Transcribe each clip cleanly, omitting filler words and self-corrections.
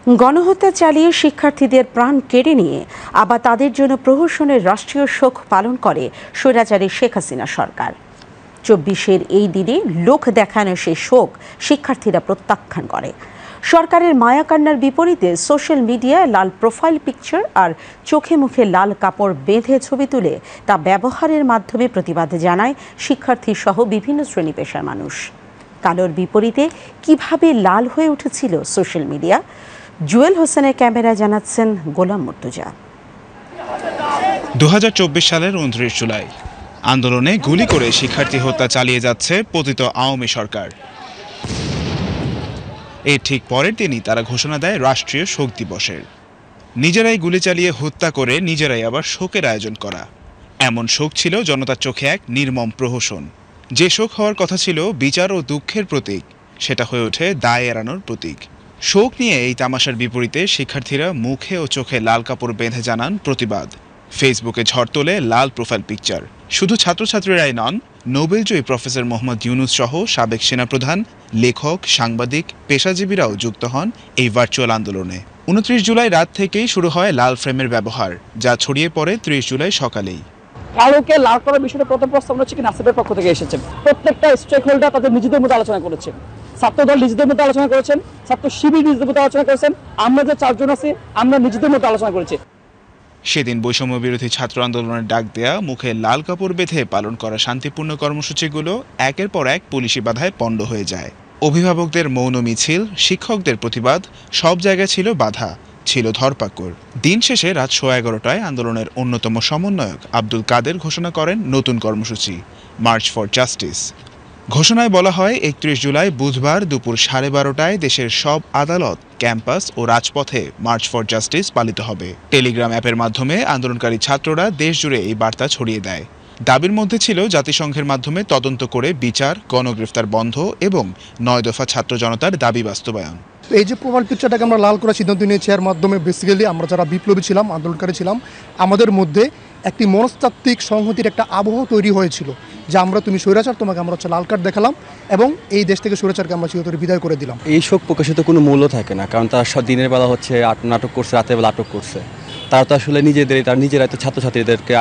গণহত্যা চালিয়ে শিক্ষার্থীদের প্রাণ কেড়ে নিয়ে আবার তাদের জন্য প্রহসনের রাষ্ট্রীয় শোক পালন করে স্বৈরাচারী শেখ হাসিনা সরকার। ২৪-এর এই দিনে লোক দেখানো সেই শোক শিক্ষার্থীরা প্রত্যাখ্যান করে। সরকারের মায়াকান্নার বিপরীতে সোশ্যাল মিডিয়ায় লাল প্রোফাইল পিকচার আর চোখে মুখে লাল কাপড় বেঁধে ছবি তুলে তা ব্যবহারের মাধ্যমে প্রতিবাদ জানায় শিক্ষার্থী সহ বিভিন্ন শ্রেণী পেশার মানুষ। কালোর বিপরীতে কিভাবে লাল হয়ে উঠেছিল সোশ্যাল মিডিয়া, জুয়েল হোসেনের ক্যামেরায় জানাচ্ছেন গোলাম মুর্তজা। ২০২৪ সালের ২৯ জুলাই আন্দোলনে গুলি করে শিক্ষার্থী হত্যা চালিয়ে যাচ্ছে পতিত আওয়ামী সরকার। এর ঠিক পরের দিনই তারা ঘোষণা দেয় রাষ্ট্রীয় শোক দিবসের। নিজেরাই গুলি চালিয়ে হত্যা করে নিজেরাই আবার শোকের আয়োজন করা, এমন শোক ছিল জনতার চোখে এক নির্মম প্রহসন। যে শোক হওয়ার কথা ছিল বিচার ও দুঃখের প্রতীক, সেটা হয়ে ওঠে দায় এড়ানোর প্রতীক। শোক নিয়ে এই তামাশার বিপরীতে শিক্ষার্থীরা মুখে ও চোখে লাল কাপড় বেঁধে জানান প্রতিবাদ। ফেসবুকে ঝড় তোলে লাল প্রোফাইল পিকচার। শুধু ছাত্রছাত্রীরাই নন, নোবেলজয়ী প্রফেসর মোহাম্মদ ইউনুস সহ সাবেক সেনাপ্রধান, লেখক, সাংবাদিক, পেশাজীবীরাও যুক্ত হন এই ভার্চুয়াল আন্দোলনে। ২৯ জুলাই রাত থেকেই শুরু হয় লাল ফ্রেমের ব্যবহার, যা ছড়িয়ে পড়ে ৩০ জুলাই সকালেই। কালোকে লাল করার বিষয়টা প্রথম প্রস্তাবনা হচ্ছে কি নাসিবের পক্ষ থেকে এসেছে। প্রত্যেকটা স্টেক হোল্ডার তাদের নিজেদের মধ্যে আলোচনা করেছে। ছাত্রদল নিজেদের মধ্যে আলোচনা করেছেন, ছাত্র শিবির নিজেদের মধ্যে আলোচনা করেছেন, আমরা যে ৪ জন আছি আমরা নিজেদের মধ্যে আলোচনা করেছি। সেদিন বৈষম্য বিরোধী ছাত্র আন্দোলনের ডাক দেয়া, মুখে লাল কাপড় বেঁধে পালন করা শান্তিপূর্ণ কর্মসূচিগুলো একের পর এক পুলিশি বাধায় পণ্ড হয়ে যায়। অভিভাবকদের মৌন মিছিল, শিক্ষকদের প্রতিবাদ, সব জায়গায় ছিল বাধা, ছিল ধরপাকড়। দিন শেষে রাত 11:15টায় আন্দোলনের অন্যতম সমন্বয়ক আব্দুল কাদের ঘোষণা করেন নতুন কর্মসূচি, মার্চ ফর জাস্টিস। ঘোষণায় বলা হয় ৩১ জুলাই বুধবার দুপুর 12:30টায় দেশের সব আদালত, ক্যাম্পাস ও রাজপথে মার্চ ফর জাস্টিস পালিত হবে। টেলিগ্রাম অ্যাপের মাধ্যমে আন্দোলনকারী ছাত্ররা দেশ জুড়ে এই বার্তা ছড়িয়ে দেয়। দাবির মধ্যে ছিল জাতিসংঘের মাধ্যমে তদন্ত করে বিচার, গণগ্রেফতার বন্ধ এবং ৯ দফা ছাত্র জনতার দাবি বাস্তবায়ন। এই যে প্রোফাইল পিকচারটাকে আমরা লাল করার সিদ্ধান্ত নিয়েছি, এর মাধ্যমে বেসিক্যালি আমরা যারা বিপ্লবী ছিলাম, আন্দোলনকারী ছিলাম, আমাদের মধ্যে একটি মনস্তাত্ত্বিক সংহতির একটা আবহ তৈরি হয়েছিল যে তুমি স্বৈরাচার, তোমাকে আমরা লাল কার্ড দেখালাম এবং এই দেশ থেকে স্বৈরাচারকে আমরা চিরতরে বিদায় করে দিলাম। এই শোক প্রকাশিত কোনো মূল্য থাকে না, কারণ তারা সব দিনের বেলা হচ্ছে নাটক করছে, রাতের বেলা নাটক করছে। তারা তো আসলে নিজেরাই তো ছাত্রছাত্রীদেরকে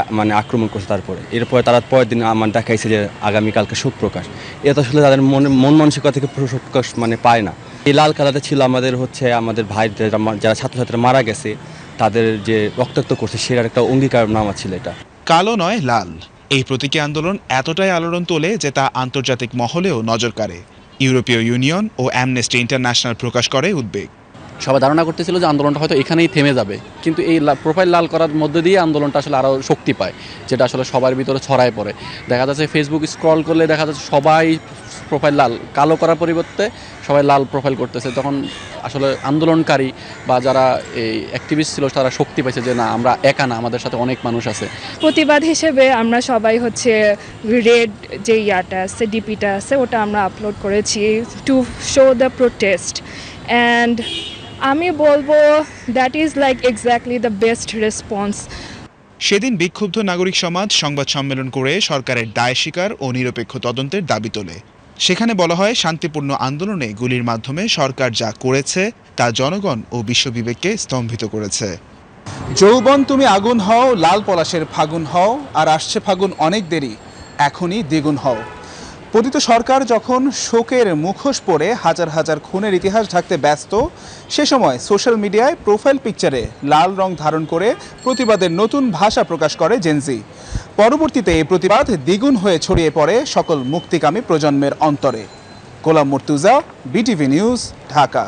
আক্রমণ করছে। তারপরে এরপরে তারা পরের দিন দেখাইছে যে আগামীকালকে শোক প্রকাশ। এটা আসলে তাদের মন মানসিকতা থেকে শোক প্রকাশ পায় না। এই লাল কালারটা ছিল আমাদের ভাই যারা ছাত্রছাত্রীরা মারা গেছে তাদের যে রক্তাক্ত করছে সেটার একটা অঙ্গীকার নামা ছিল। এটা কালো নয় লাল, এই প্রতীকী আন্দোলন এতটাই আলোড়ন তোলে যে তা আন্তর্জাতিক মহলেও নজর কাড়ে। ইউরোপীয় ইউনিয়ন ও অ্যামনেস্টি ইন্টারন্যাশনাল প্রকাশ করে উদ্বেগ। সবাই ধারণা করতেছিল যে আন্দোলনটা হয়তো এখানেই থেমে যাবে, কিন্তু এই প্রোফাইল লাল করার মধ্যে দিয়ে আন্দোলনটা আসলে আরও শক্তি পায়, যেটা আসলে সবার ভিতরে ছড়ায় পড়ে। দেখা যাচ্ছে ফেসবুক স্ক্রল করলে দেখা যাচ্ছে সবাই প্রোফাইল লাল, কালো করার পরিবর্তে সবাই লাল প্রোফাইল করতেছে। তখন আসলে আন্দোলনকারী বা যারা এই অ্যাক্টিভিস্ট ছিল তারা শক্তি পাইছে যে না, আমরা একা না, আমাদের সাথে অনেক মানুষ আছে। প্রতিবাদ হিসেবে আমরা সবাই রেড যে ইয়াটা আছে, ডিপিটা আছে, ওটা আমরা আপলোড করেছি to show the protest. And আমি বলবো that is like exactly the best response. সেদিন বিক্ষুব্ধ নাগরিক সমাজ সংবাদ সম্মেলন করে সরকারের দায় স্বীকার ও নিরপেক্ষ তদন্তের দাবি তোলে। সেখানে বলা হয়, শান্তিপূর্ণ আন্দোলনে গুলির মাধ্যমে সরকার যা করেছে তা জনগণ ও বিশ্ববিবেককে স্তম্ভিত করেছে। যৌবন তুমি আগুন হও, লাল পলাশের ফাগুন হও, আর আসছে ফাগুন অনেক দেরি, এখনই দ্বিগুণ হও। পতিত সরকার যখন শোকের মুখোশ পরে হাজার হাজার খুনের ইতিহাস ঢাকতে ব্যস্ত, সে সময় সোশ্যাল মিডিয়ায় প্রোফাইল পিকচারে লাল রং ধারণ করে প্রতিবাদের নতুন ভাষা প্রকাশ করে জেনজি। পরবর্তীতে এই প্রতিবাদ দ্বিগুণ হয়ে ছড়িয়ে পড়ে সকল মুক্তিকামী প্রজন্মের অন্তরে। গোলাম মুর্তজা, বিটিভি নিউজ, ঢাকা।